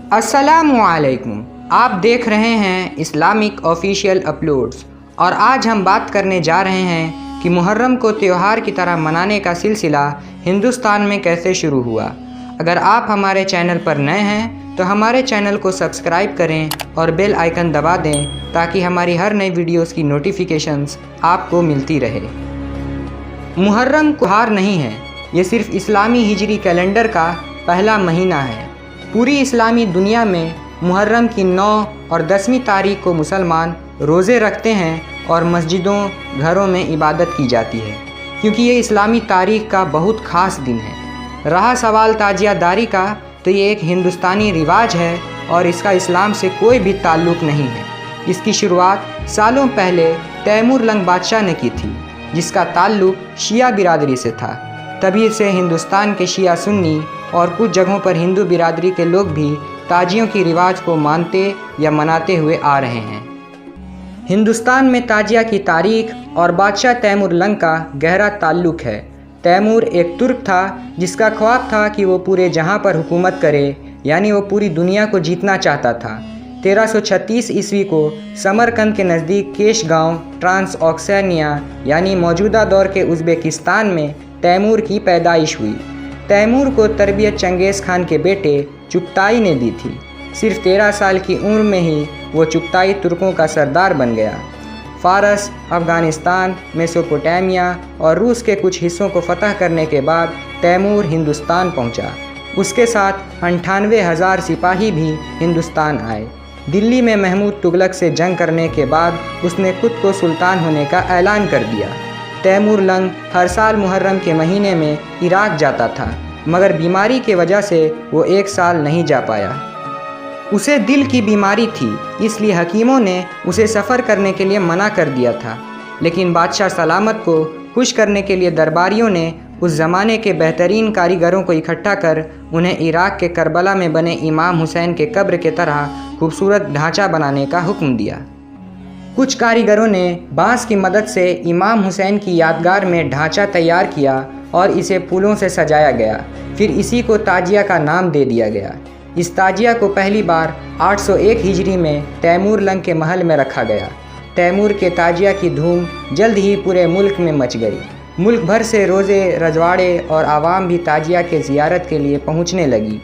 अस्सलामुअलैकुम। आप देख रहे हैं इस्लामिक ऑफिशियल अपलोड्स और आज हम बात करने जा रहे हैं कि मुहर्रम को त्यौहार की तरह मनाने का सिलसिला हिंदुस्तान में कैसे शुरू हुआ। अगर आप हमारे चैनल पर नए हैं तो हमारे चैनल को सब्सक्राइब करें और बेल आइकन दबा दें ताकि हमारी हर नई वीडियोस की नोटिफिकेशंस आपको मिलती रहे। मुहर्रम त्योहार नहीं है, ये सिर्फ इस्लामी हिजरी कैलेंडर का पहला महीना है। पूरी इस्लामी दुनिया में मुहर्रम की 9 और 10वीं तारीख को मुसलमान रोज़े रखते हैं और मस्जिदों घरों में इबादत की जाती है, क्योंकि ये इस्लामी तारीख का बहुत ख़ास दिन है। रहा सवाल ताजियादारी का, तो ये एक हिंदुस्तानी रिवाज है और इसका इस्लाम से कोई भी ताल्लुक़ नहीं है। इसकी शुरुआत सालों पहले तैमूरलंग बादशाह ने की थी, जिसका ताल्लुक़ शिया बिरादरी से था। तभी से हिंदुस्तान के शिया सुन्नी और कुछ जगहों पर हिंदू बिरादरी के लोग भी ताजियों की रिवाज को मानते या मनाते हुए आ रहे हैं। हिंदुस्तान में ताजिया की तारीख और बादशाह तैमूरलंग का गहरा ताल्लुक़ है। तैमूर एक तुर्क था जिसका ख्वाब था कि वो पूरे जहां पर हुकूमत करे, यानी वो पूरी दुनिया को जीतना चाहता था। 1336 ईस्वी को समरकंद के नज़दीक केश गांव ट्रांसऑक्सेनिया यानी मौजूदा दौर के उज़्बेकिस्तान में तैमूर की पैदाइश हुई। तैमूर को तरबियत चंगेज़ खान के बेटे चुगताई ने दी थी। सिर्फ 13 साल की उम्र में ही वो चुगताई तुर्कों का सरदार बन गया। फ़ारस, अफ़गानिस्तान, मेसोपोटामिया और रूस के कुछ हिस्सों को फ़तह करने के बाद तैमूर हिंदुस्तान पहुंचा। उसके साथ 98,000 सिपाही भी हिंदुस्तान आए। दिल्ली में महमूद तुगलक से जंग करने के बाद उसने खुद को सुल्तान होने का ऐलान कर दिया। तैमूरलंग हर साल मुहर्रम के महीने में इराक जाता था, मगर बीमारी की वजह से वो 1 साल नहीं जा पाया। उसे दिल की बीमारी थी, इसलिए हकीमों ने उसे सफ़र करने के लिए मना कर दिया था। लेकिन बादशाह सलामत को खुश करने के लिए दरबारियों ने उस ज़माने के बेहतरीन कारीगरों को इकट्ठा कर उन्हें इराक के करबला में बने इमाम हुसैन के कब्र के तरह खूबसूरत ढांचा बनाने का हुक्म दिया। कुछ कारीगरों ने बांस की मदद से इमाम हुसैन की यादगार में ढांचा तैयार किया और इसे फूलों से सजाया गया। फिर इसी को ताजिया का नाम दे दिया गया। इस ताजिया को पहली बार 801 हिजरी में तैमूरलंग के महल में रखा गया। तैमूर के ताजिया की धूम जल्द ही पूरे मुल्क में मच गई। मुल्क भर से रोज़े, रजवाड़े और आवाम भी ताजिया के ज़ियारत के लिए पहुँचने लगी।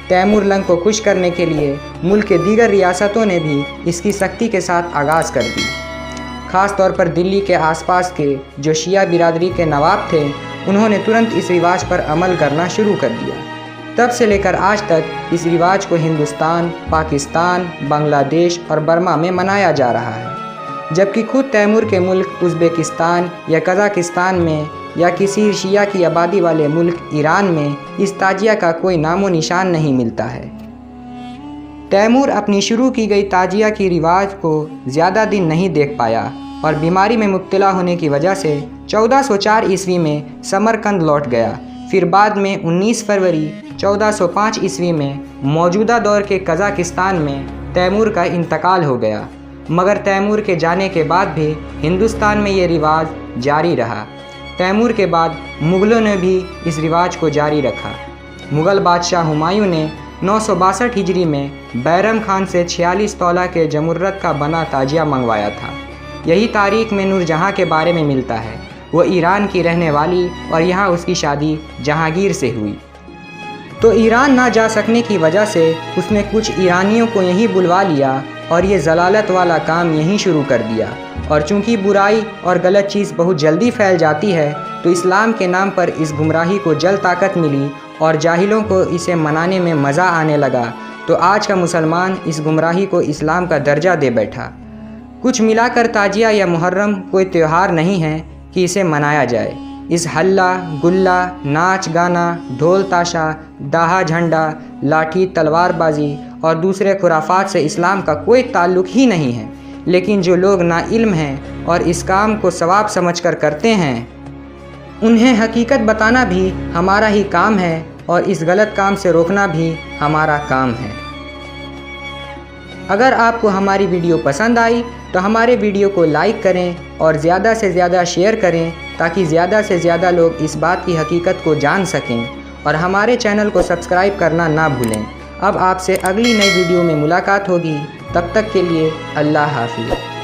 तैमूरलंग को खुश करने के लिए मुल्क के दीगर रियासतों ने भी इसकी सख्ती के साथ आगाज़ कर दी। ख़ास तौर पर दिल्ली के आसपास के जो शिया बिरादरी के नवाब थे, उन्होंने तुरंत इस रिवाज पर अमल करना शुरू कर दिया। तब से लेकर आज तक इस रिवाज को हिंदुस्तान, पाकिस्तान, बांग्लादेश और बर्मा में मनाया जा रहा है, जबकि खुद तैमूर के मुल्क उज़्बेकिस्तान या कज़ाकिस्तान में या किसी शिया की आबादी वाले मुल्क ईरान में इस ताजिया का कोई नामो निशान नहीं मिलता है। तैमूर अपनी शुरू की गई ताजिया की रिवाज को ज़्यादा दिन नहीं देख पाया और बीमारी में मुब्तला होने की वजह से 1404 ईस्वी में समरकंद लौट गया। फिर बाद में 19 फरवरी 1405 ईस्वी में मौजूदा दौर के कज़ाकिस्तान में तैमूर का इंतकाल हो गया। मगर तैमूर के जाने के बाद भी हिंदुस्तान में ये रिवाज जारी रहा। तैमूर के बाद मुग़लों ने भी इस रिवाज को जारी रखा। मुग़ल बादशाह हुमायूं ने 962 हिजरी में बैरम खान से 46 तोला के जमुर्रत का बना ताजिया मंगवाया था। यही तारीख में नूरजहाँ के बारे में मिलता है। वो ईरान की रहने वाली और यहाँ उसकी शादी जहांगीर से हुई। तो ईरान ना जा सकने की वजह से उसने कुछ ईरानियों को यहीं बुलवा लिया और ये जलालत वाला काम यहीं शुरू कर दिया। और चूंकि बुराई और गलत चीज़ बहुत जल्दी फैल जाती है, तो इस्लाम के नाम पर इस गुमराही को जल्द ताकत मिली और जाहिलों को इसे मनाने में मज़ा आने लगा। तो आज का मुसलमान इस गुमराही को इस्लाम का दर्जा दे बैठा। कुछ मिलाकर ताजिया या मुहर्रम कोई त्यौहार नहीं है कि इसे मनाया जाए। इस हल्ला गुल्ला, नाच गाना, ढोल ताशा, दाहा झंडा, लाठी तलवारबाजी और दूसरे खुराफात से इस्लाम का कोई ताल्लुक़ ही नहीं है। लेकिन जो लोग नाइल्म हैं और इस काम को सवाब समझकर करते हैं, उन्हें हकीकत बताना भी हमारा ही काम है और इस गलत काम से रोकना भी हमारा काम है। अगर आपको हमारी वीडियो पसंद आई तो हमारे वीडियो को लाइक करें और ज़्यादा से ज़्यादा शेयर करें, ताकि ज़्यादा से ज़्यादा लोग इस बात की हकीकत को जान सकें। और हमारे चैनल को सब्सक्राइब करना ना भूलें। अब आपसे अगली नई वीडियो में मुलाकात होगी। तब तक के लिए अल्लाह हाफिज़।